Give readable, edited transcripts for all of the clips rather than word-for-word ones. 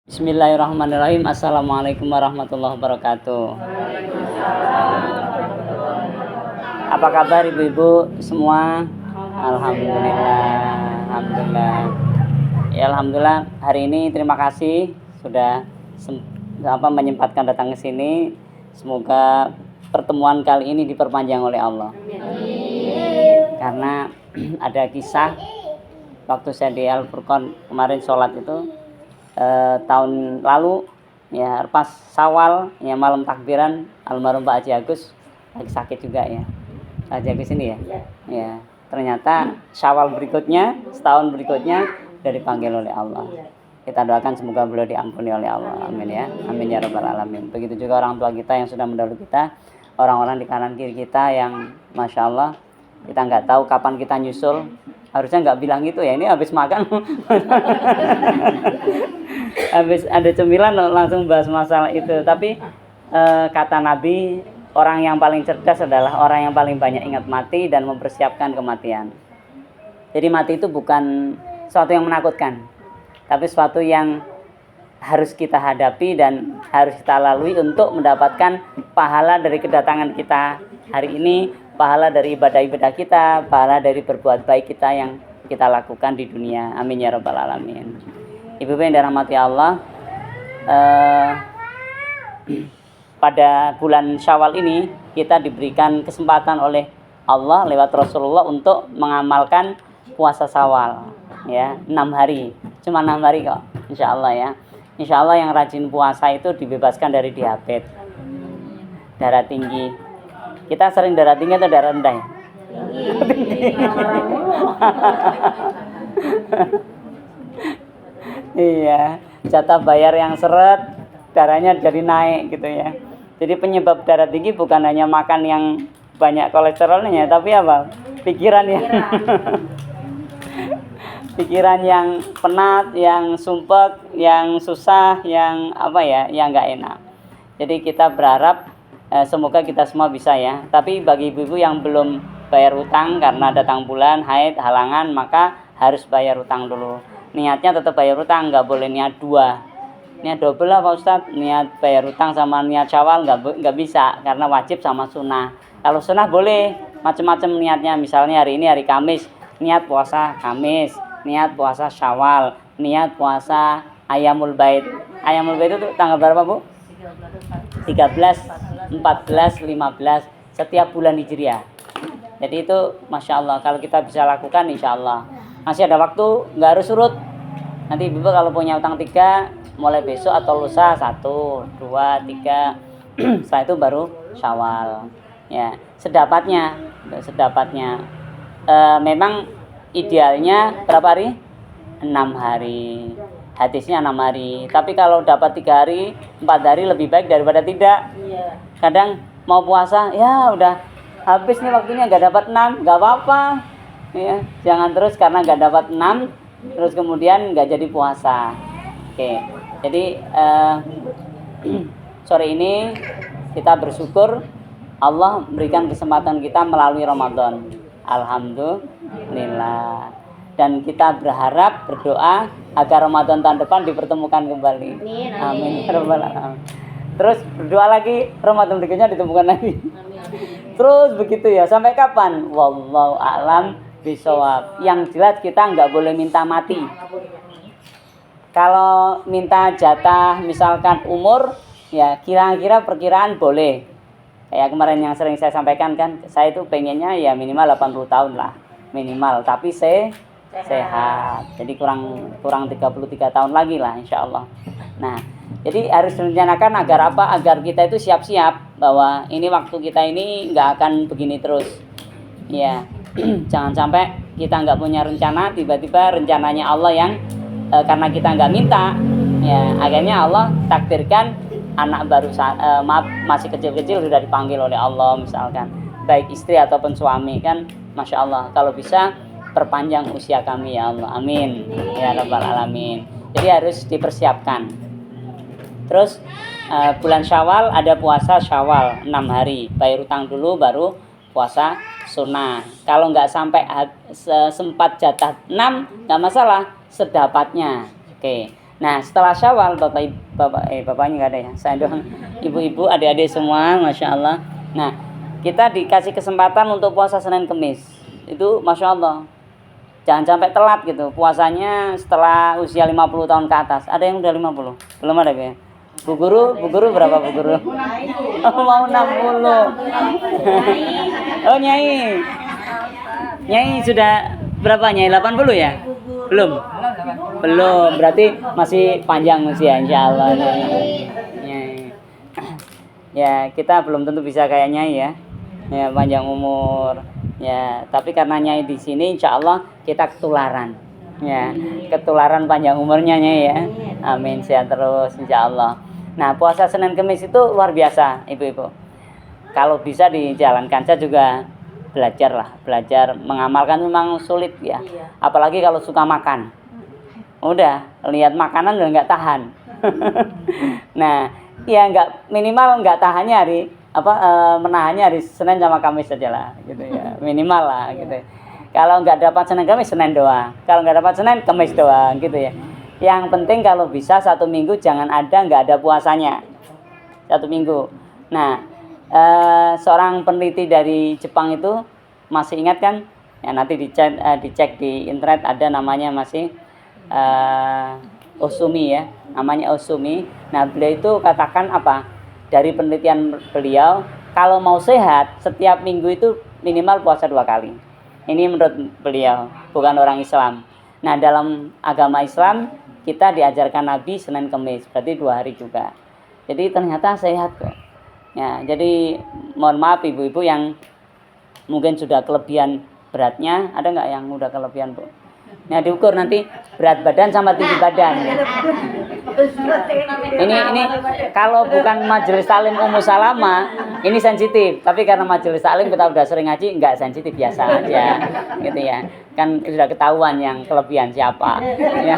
Bismillahirrahmanirrahim. Assalamualaikum warahmatullahi wabarakatuh. Apa kabar ibu-ibu semua? Alhamdulillah. Ya alhamdulillah, hari ini terima kasih sudah menyempatkan datang ke sini. Semoga pertemuan kali ini diperpanjang oleh Allah. Karena ada kisah waktu saya di Al-Furqan kemarin sholat itu tahun lalu ya, pas Syawal ya, malam takbiran almarhum Pak Haji Agus lagi sakit juga ya, Pak Haji Agus ini ya, ternyata Syawal berikutnya, setahun berikutnya sudah dipanggil oleh Allah. Kita doakan semoga beliau diampuni oleh Allah, amin ya, amin ya rabbal alamin. Begitu juga orang tua kita yang sudah mendahului kita, orang-orang di kanan kiri kita yang masya Allah kita nggak tahu kapan kita nyusul. Harusnya nggak bilang gitu ya, ini habis makan habis ada cemilan langsung bahas masalah itu. Tapi kata Nabi, orang yang paling cerdas adalah orang yang paling banyak ingat mati dan mempersiapkan kematian. Jadi mati itu bukan sesuatu yang menakutkan, tapi sesuatu yang harus kita hadapi dan harus kita lalui untuk mendapatkan pahala dari kedatangan kita hari ini, pahala dari ibadah-ibadah kita, pahala dari berbuat baik kita yang kita lakukan di dunia. Amin ya rabbal alamin. Ibu-ibu yang dirahmati Allah, pada bulan Syawal ini kita diberikan kesempatan oleh Allah lewat Rasulullah untuk mengamalkan puasa Syawal ya, 6 hari. Cuma 6 hari kok, insya Allah ya. Insya Allah yang rajin puasa itu dibebaskan dari diabetes, darah tinggi. Kita sering darah tinggi atau darah rendah ya? Iya, jatah bayar yang seret, darahnya jadi naik gitu ya. Jadi penyebab darah tinggi bukan hanya makan yang banyak kolesterolnya, tapi apa? Pikiran yang penat, yang sumpek, yang susah, yang yang nggak enak. Jadi kita berharap semoga kita semua bisa ya. Tapi bagi ibu-ibu yang belum bayar utang karena datang bulan, haid, halangan, maka harus bayar utang dulu. Niatnya tetap bayar utang, nggak boleh niat dua. Niat double lah Pak Ustadz, niat bayar utang sama niat Syawal nggak bisa, karena wajib sama sunnah. Kalau sunnah boleh macam-macam niatnya. Misalnya hari ini hari Kamis, niat puasa Kamis, niat puasa Syawal, niat puasa Ayamul Bait. Ayamul Bait itu tanggal berapa Bu? 13, 14, 15 setiap bulan Hijriah. Jadi itu masya Allah, kalau kita bisa lakukan insya Allah masih ada waktu, nggak harus surut. Nanti ibu kalau punya utang 3, mulai besok atau lusa 1, 2, 3 setelah itu baru Syawal ya, sedapatnya. Memang idealnya berapa hari? 6 hari. Hadisnya 6 hari. Tapi kalau dapat 3 hari, 4 hari lebih baik daripada tidak. Kadang mau puasa, ya udah habis nih waktunya, nggak dapat 6, nggak apa-apa. Ya, jangan terus karena nggak dapat 6, terus kemudian nggak jadi puasa. Oke, jadi sore ini kita bersyukur Allah memberikan kesempatan kita melalui Ramadan. Alhamdulillah. Dan kita berharap, berdoa agar Ramadan tahun depan dipertemukan kembali. Amin. Terus berdoa lagi, Ramadan berikutnya ditemukan lagi. Terus begitu ya, sampai kapan? Wallahu a'lam bishawab. Yang jelas kita nggak boleh minta mati. Kalau minta jatah misalkan umur, ya kira-kira perkiraan boleh. Kayak kemarin yang sering saya sampaikan kan, saya itu pengennya ya minimal 80 tahun lah. Minimal, tapi sehat. Jadi kurang 33 tahun lagi lah insya Allah. Nah, jadi harus direncanakan agar apa? Agar kita itu siap-siap bahwa ini waktu kita ini nggak akan begini terus. Ya, jangan sampai kita nggak punya rencana, tiba-tiba rencananya Allah yang karena kita nggak minta, ya akhirnya Allah takdirkan anak baru masih kecil-kecil sudah dipanggil oleh Allah misalkan, baik istri ataupun suami kan, masya Allah. Kalau bisa perpanjang usia kami ya Allah, amin ya rabbal alamin. Jadi harus dipersiapkan. Terus bulan Syawal ada puasa Syawal 6 hari, bayar utang dulu baru puasa sunnah. Kalau nggak sampai sempat jatah 6 nggak masalah, sedapatnya. Oke. Nah, setelah Syawal, bapaknya nggak ada ya, saya doang, ibu-ibu, adik-adik semua, masya Allah. Nah, kita dikasih kesempatan untuk puasa Senin Kemis, itu masya Allah. Jangan sampai telat gitu, puasanya setelah usia 50 tahun ke atas. Ada yang udah 50? Belum ada ya? Bu guru berapa Bu guru? Oh, mau 60. Oh, Nyai. Nyai sudah berapa Nyai? 80 ya? Belum. Belum, berarti masih panjang usia insyaallah. Nyai. Ya, kita belum tentu bisa kayak Nyai ya. Ya, panjang umur. Ya, tapi karena Nyai di sini insyaallah kita ketularan. Ya, ketularan panjang umurnya Nyai ya. Amin, sehat terus insyaallah. Nah, puasa Senin Kemis itu luar biasa, Ibu-ibu. Kalau bisa dijalankan, saya juga belajar mengamalkan memang sulit ya. Apalagi kalau suka makan. Udah, lihat makanan udah nggak tahan. Nah, ya minimal nggak tahannya menahannya hari Senin sama Kamis saja lah, gitu ya. Minimal lah, gitu. Kalau nggak dapat Senin Kamis, Senin doang. Kalau nggak dapat Senin, Kamis doang, gitu ya. Yang penting kalau bisa 1 minggu jangan nggak ada puasanya. 1 minggu. Nah, seorang peneliti dari Jepang itu masih ingat kan? Ya nanti dicek di internet, ada namanya masih Osumi ya, namanya Osumi. Nah, beliau itu katakan apa? Dari penelitian beliau, kalau mau sehat setiap minggu itu minimal puasa 2 kali. Ini menurut beliau, bukan orang Islam. Nah, dalam agama Islam kita diajarkan Nabi Senin Kemis, berarti 2 hari juga. Jadi ternyata sehat kok. Ya, jadi mohon maaf ibu-ibu yang mungkin sudah kelebihan beratnya, ada nggak yang udah kelebihan Bu? Nah, diukur nanti berat badan sama tinggi badan. Ini kalau bukan majelis taklim Ummu Salama, ini sensitif. Tapi karena majelis taklim kita udah sering ngaji, nggak sensitif, biasa aja, gitu ya. Kan sudah ketahuan yang kelebihan siapa. Ya.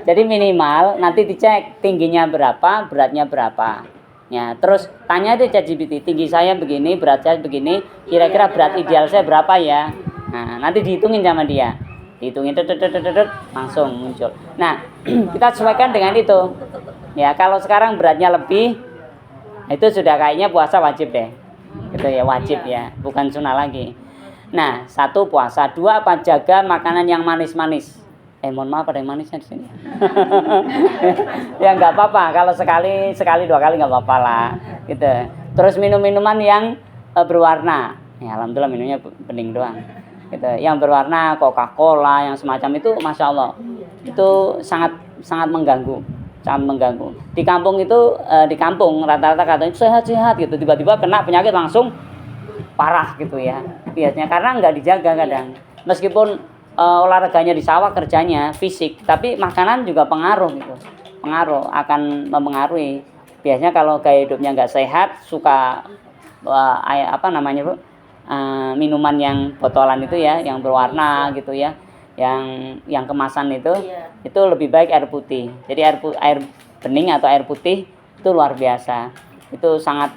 Jadi minimal nanti dicek tingginya berapa, beratnya berapa. Ya, terus tanya deh ChatGPT, tinggi saya begini, berat saya begini, kira-kira berat ideal saya berapa ya? Nah, nanti dihitungin sama dia. Dihitungin langsung muncul. Nah, kita sesuaikan dengan itu. Ya, kalau sekarang beratnya lebih, itu sudah kayaknya puasa wajib deh. Gitu ya, wajib ya, bukan sunnah lagi. Nah, 1 puasa, 2 apa jaga makanan yang manis-manis. Mohon maaf ada yang manisnya di sini. Ya nggak apa-apa, kalau sekali 2 kali nggak apa-apa lah, gitu. Terus minum-minuman yang berwarna. Ya alhamdulillah minumnya bening doang. Gitu. Yang berwarna Coca-Cola yang semacam itu, masya Allah, itu sangat mengganggu, sangat mengganggu. Di kampung itu, di kampung rata-rata katanya sehat-sehat gitu, tiba-tiba kena penyakit langsung parah gitu ya. Biasanya karena nggak dijaga kadang. Meskipun olahraganya di sawah kerjanya fisik, tapi makanan juga pengaruh gitu, akan mempengaruhi. Biasanya kalau gaya hidupnya nggak sehat, suka minuman yang botolan itu ya, yang berwarna gitu ya, yang kemasan itu lebih baik air putih. Jadi air bening atau air putih itu luar biasa, itu sangat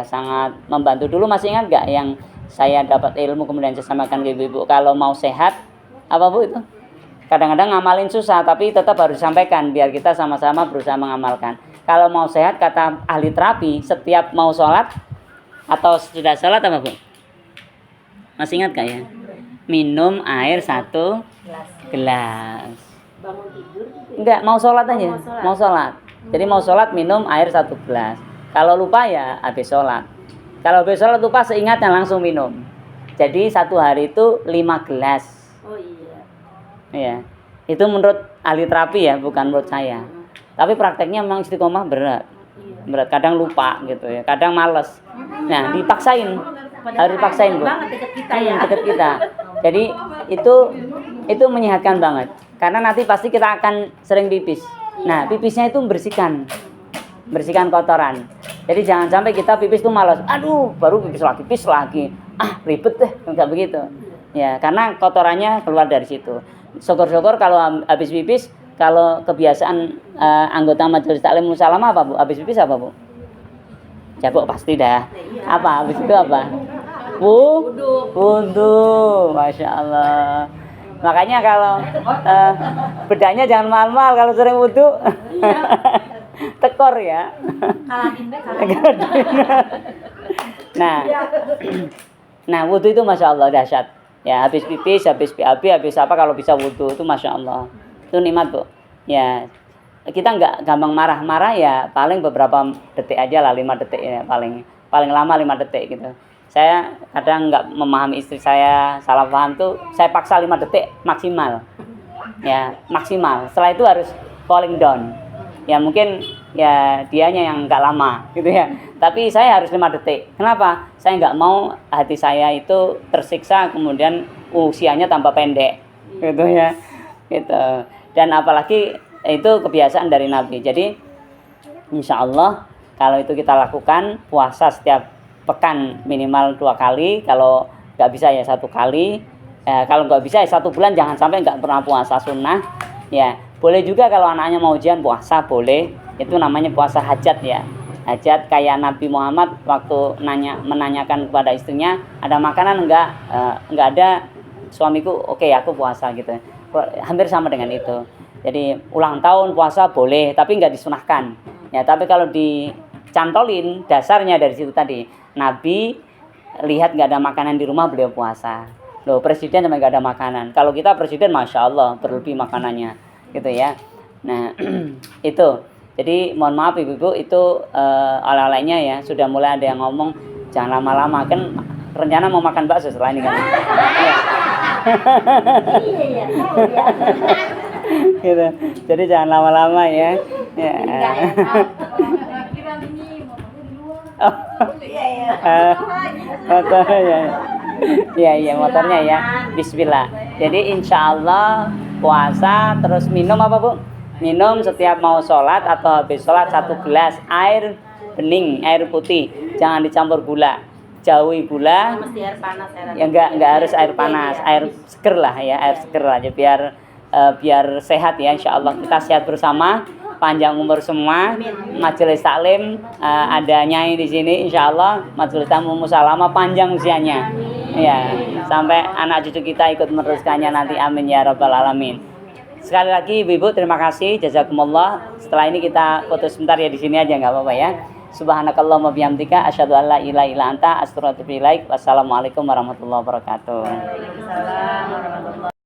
sangat membantu. Dulu masih ingat nggak yang saya dapat ilmu kemudian saya sampaikan ke ibu-ibu, kalau mau sehat apa Bu itu? Kadang-kadang ngamalin susah, tapi tetap harus disampaikan biar kita sama-sama berusaha mengamalkan. Kalau mau sehat, kata ahli terapi, setiap mau sholat atau sudah sholat apa Bu? Masih ingat gak ya? Minum air 1 gelas. Bangun tidur? Enggak, mau sholat aja. Mau sholat. Jadi mau sholat minum air 1 gelas. Kalau lupa ya habis sholat. Kalau habis sholat lupa, seingatnya langsung minum. Jadi 1 hari itu 5 gelas. Oh iya. Iya. Itu menurut ahli terapi ya, bukan menurut saya. Tapi prakteknya memang istiqomah berat. Berat, kadang lupa gitu ya, kadang males. Nah, dipaksain. Harus dipaksain, Bu. Dekat kita. Jadi itu menyehatkan banget. Karena nanti pasti kita akan sering pipis. Nah, pipisnya itu membersihkan kotoran. Jadi jangan sampai kita pipis tuh malas. Aduh, baru pipis lagi. Ribet deh, enggak begitu. Ya, karena kotorannya keluar dari situ. Syukur-syukur kalau habis pipis, kalau kebiasaan anggota majelis taklim Ummu Salamah apa Bu? Habis pipis apa Bu? Jabuk pasti dah. Apa habis itu apa? Wudu. Masya Allah. Makanya kalau bedanya jangan mahal-mahal kalau sering wudu. Tekor ya. Nah, nah wudu itu masya Allah dahsyat. Ya habis pipis, habis BAB, habis apa kalau bisa wudu itu masya Allah. Itu nikmat bu. Ya kita nggak gampang marah-marah ya paling beberapa detik aja lah 5 detik ya paling lama 5 detik gitu. Saya kadang nggak memahami istri saya salah paham tuh saya paksa 5 detik maksimal. Ya maksimal. Setelah itu harus falling down. Ya mungkin ya dianya yang nggak lama gitu ya. Tapi saya harus 5 detik. Kenapa? Saya nggak mau hati saya itu tersiksa kemudian usianya tambah pendek gitu ya. Gitu. Dan apalagi itu kebiasaan dari Nabi. Jadi insya Allah kalau itu kita lakukan puasa setiap pekan minimal 2 kali. Kalau nggak bisa ya 1 kali. Kalau nggak bisa ya 1 bulan jangan sampai nggak pernah puasa sunnah. Ya boleh juga kalau anaknya mau ujian puasa boleh. Itu namanya puasa hajat ya. Hajat kayak Nabi Muhammad waktu menanyakan kepada istrinya ada makanan enggak ada suamiku oke, aku puasa gitu. Hampir sama dengan itu. Jadi ulang tahun puasa boleh tapi enggak disunahkan. Ya tapi kalau dicantolin dasarnya dari situ tadi. Nabi lihat enggak ada makanan di rumah beliau puasa. Loh presiden sampai enggak ada makanan. Kalau kita presiden masya Allah berlebih makanannya gitu ya. Nah itu. Jadi mohon maaf ibu-ibu itu oleh-olehnya ya sudah mulai ada yang ngomong jangan lama-lama kan rencana mau makan bakso setelah ini kan. Iya. Gitu. Jadi jangan lama-lama ya. Ya. Motornya. Iya motornya ya. Bismillah. Jadi insya Allah puasa terus minum apa bu? Minum setiap mau sholat atau habis sholat 1 gelas air bening, air putih, jangan dicampur gula, jauhi gula. Mesti air panas ya enggak harus air panas, air seger lah ya, air seger aja biar sehat ya insya Allah kita sehat bersama, panjang umur semua. Majelis taklim ada nyai di sini insya Allah, majelis tamu musalamah panjang usianya ya sampai anak cucu kita ikut meneruskannya nanti amin ya rabbal alamin. Sekali lagi ibu-ibu terima kasih jazakumullah. Setelah ini kita foto sebentar ya di sini aja nggak apa-apa ya. Subhanakallahumma bihamdika asyhadu an la ilaha illa anta astaghfiruka wa atubu ilaik. Wassalamualaikum warahmatullahi wabarakatuh. Waalaikumsalam warahmatullahi